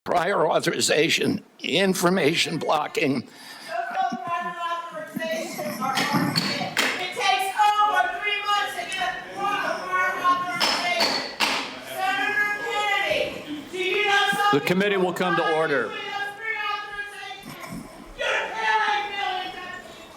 prior authorization, information blocking. Those prior authorizations are hard. It takes over 3 months to get a prior authorization. Senator Kennedy, do you know something? The committee will come to order.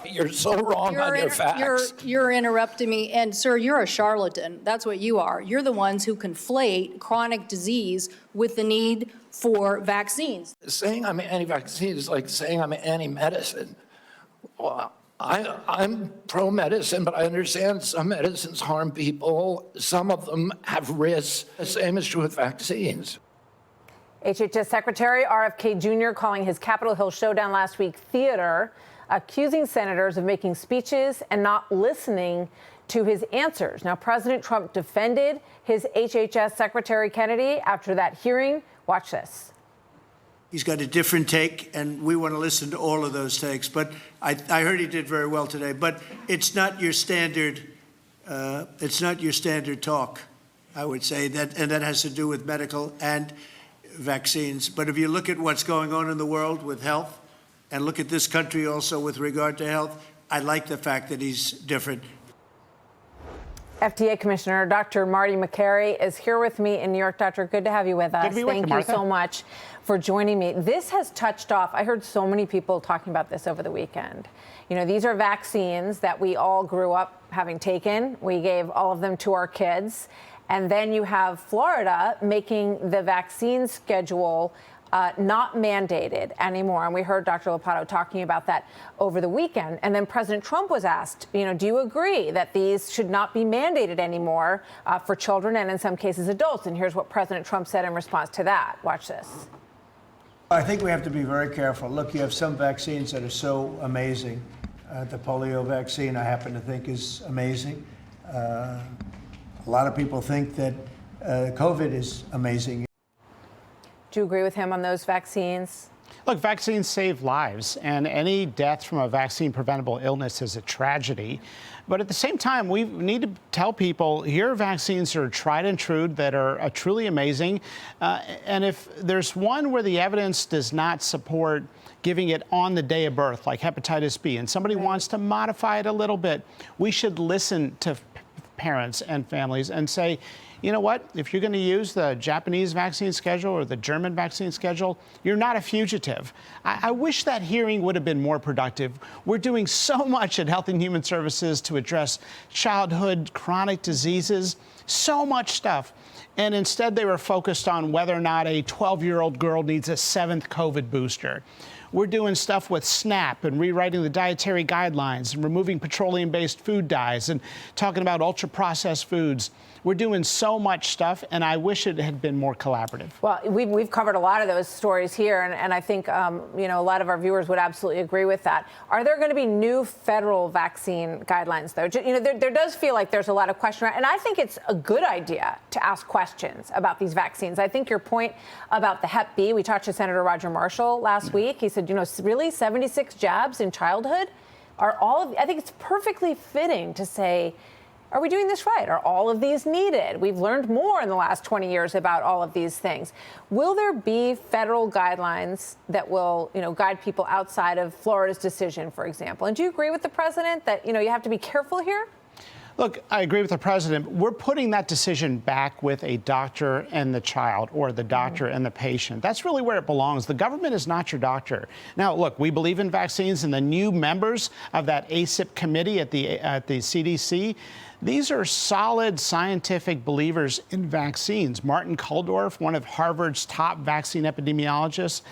You're so wrong on your facts. You're interrupting me. And, sir, you're a charlatan. That's what you are. You're the ones who conflate chronic disease with the need for vaccines. Saying I'm anti-vaccine is like saying I'm anti-medicine. Well, I'm pro-medicine, but I understand some medicines harm people. Some of them have risks. The same is true with vaccines. HHS Secretary RFK Jr. calling his Capitol Hill showdown last week theater, accusing senators of making speeches and not listening to his answers. Now, President Trump defended his HHS Secretary Kennedy after that hearing. Watch this. He's got a different take, and we want to listen to all of those takes. But I heard he did very well today. But it's not your standard. It's not your standard talk, I would say, and that has to do with medical and vaccines. But if you look at what's going on in the world with health, and look at this country also with regard to health, I like the fact that he's different. FDA Commissioner Dr. Marty Makary is here with me in New York. Doctor, good to have you with us. Good to be with you, Thank you so much for joining me. This has touched off. I heard so many people talking about this over the weekend. You know, these are vaccines that we all grew up having taken. We gave all of them to our kids. And then you have Florida making the vaccine schedule not mandated anymore. And we heard Dr. Lopato talking about that over the weekend. And then President Trump was asked, you know, do you agree that these should not be mandated anymore for children and in some cases adults? And here's what President Trump said in response to that. Watch this. I think we have to be very careful. Look, you have some vaccines that are so amazing. The polio vaccine, I happen to think, is amazing. A lot of people think that COVID is amazing. Do you agree with him on those vaccines? Look, vaccines save lives, and any death from a vaccine-preventable illness is a tragedy. But at the same time, we need to tell people, here are vaccines that are tried and true, that are truly amazing. And if there's one where the evidence does not support giving it on the day of birth, like hepatitis B, and somebody wants to modify it a little bit, we should listen to parents and families and say, you know what, if you're going to use the Japanese vaccine schedule or the German vaccine schedule, you're not a fugitive. I wish that hearing would have been more productive. We're doing so much at Health and Human Services to address childhood chronic diseases, so much stuff. And instead they were focused on whether or not a 12-year-old girl needs a 7th COVID booster. We're doing stuff with SNAP and rewriting the dietary guidelines and removing petroleum-based food dyes and talking about ultra-processed foods. We're doing so much stuff, and I wish it had been more collaborative. Well, we've covered a lot of those stories here, and I think you know, a lot of our viewers would absolutely agree with that. Are there going to be new federal vaccine guidelines, though? You know, there does feel like there's a lot of question, and I think it's a good idea to ask questions about these vaccines. I think your point about the Hep B, we talked to Senator Roger Marshall last week. He said, you know, really 76 jabs in childhood are all of, I think it's perfectly fitting to say, are we doing this right? Are all of these needed? We've learned more in the last 20 years about all of these things. Will there be federal guidelines that will, you know, guide people outside of Florida's decision, for example? And do you agree with the president that, you know, you have to be careful here? Look, I agree with the president. We're putting that decision back with a doctor and the child, or the doctor and the patient. That's really where it belongs. The government is not your doctor. Now, look, we believe in vaccines, and the new members of that ACIP committee at the CDC, these are solid scientific believers in vaccines. Martin Kulldorff, one of Harvard's top vaccine epidemiologists.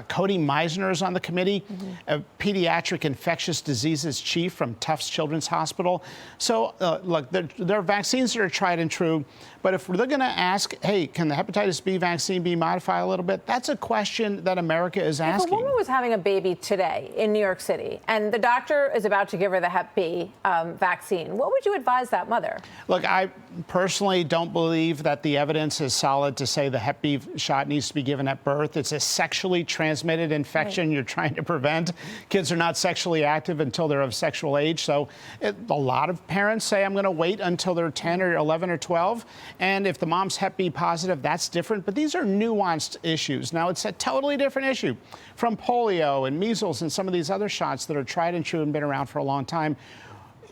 Cody Meisner is on the committee, a pediatric infectious diseases chief from Tufts Children's Hospital. So, look, there are vaccines that are tried and true. But if they're going to ask, hey, can the hepatitis B vaccine be modified a little bit? That's a question that America is asking. If a woman was having a baby today in New York City, and the doctor is about to give her the Hep B vaccine, what would you advise that that mother. Look, I personally don't believe that the evidence is solid to say the Hep B shot needs to be given at birth. It's a sexually transmitted infection you're trying to prevent. Kids are not sexually active until they're of sexual age. So a lot of parents say, I'm going to wait until they're 10 or 11 or 12. And if the mom's Hep B positive, that's different. But these are nuanced issues. Now, it's a totally different issue from polio and measles and some of these other shots that are tried and true and been around for a long time.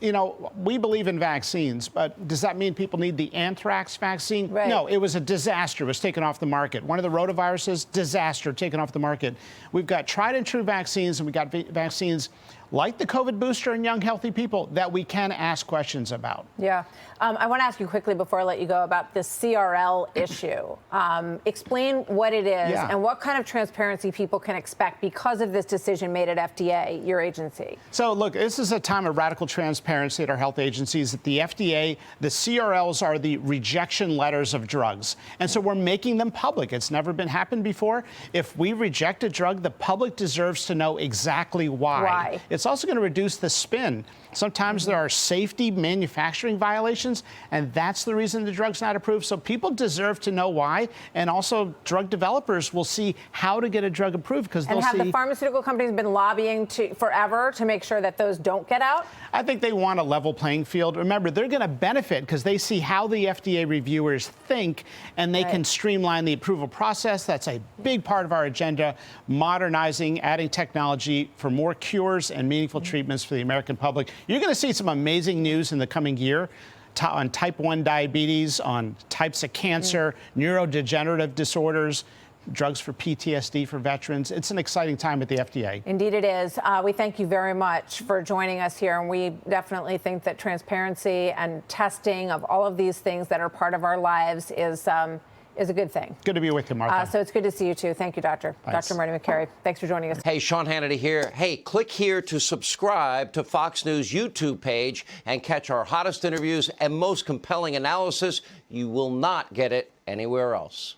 You know, we believe in vaccines, but does that mean people need the anthrax vaccine? Right. No, it was a disaster. It was taken off the market. One of the rotaviruses, disaster, taken off the market. We've got tried and true vaccines, and we've got vaccines like the COVID booster in young, healthy people that we can ask questions about. Yeah. I want to ask you quickly before I let you go about the CRL issue. Explain what it is and what kind of transparency people can expect because of this decision made at FDA, your agency. So, look, this is a time of radical transparency at our health agencies. At the FDA, the CRLs are the rejection letters of drugs. And so we're making them public. It's never been happened before. If we reject a drug, the public deserves to know exactly why. It's also going to reduce the spin. Sometimes there are safety manufacturing violations, and that's the reason the drug's not approved. So people deserve to know why, and also drug developers will see how to get a drug approved because they'll see. And have the pharmaceutical companies been lobbying forever to make sure that those don't get out? I think they want a level playing field. Remember, they're going to benefit because they see how the FDA reviewers think, and they can streamline the approval process. That's a big part of our agenda, modernizing, adding technology for more cures and meaningful treatments for the American public. You're going to see some amazing news in the coming year on type 1 diabetes, on types of cancer, neurodegenerative disorders, drugs for PTSD for veterans. It's an exciting time at the FDA. Indeed it is. We thank you very much for joining us here, and we definitely think that transparency and testing of all of these things that are part of our lives is a good thing. Good to be with you, Martha. So it's good to see you, too. Thank you, Doctor. Thanks. Dr. Marty Makary, thanks for joining us. Hey, Sean Hannity here. Hey, click here to subscribe to Fox News YouTube page and catch our hottest interviews and most compelling analysis. You will not get it anywhere else.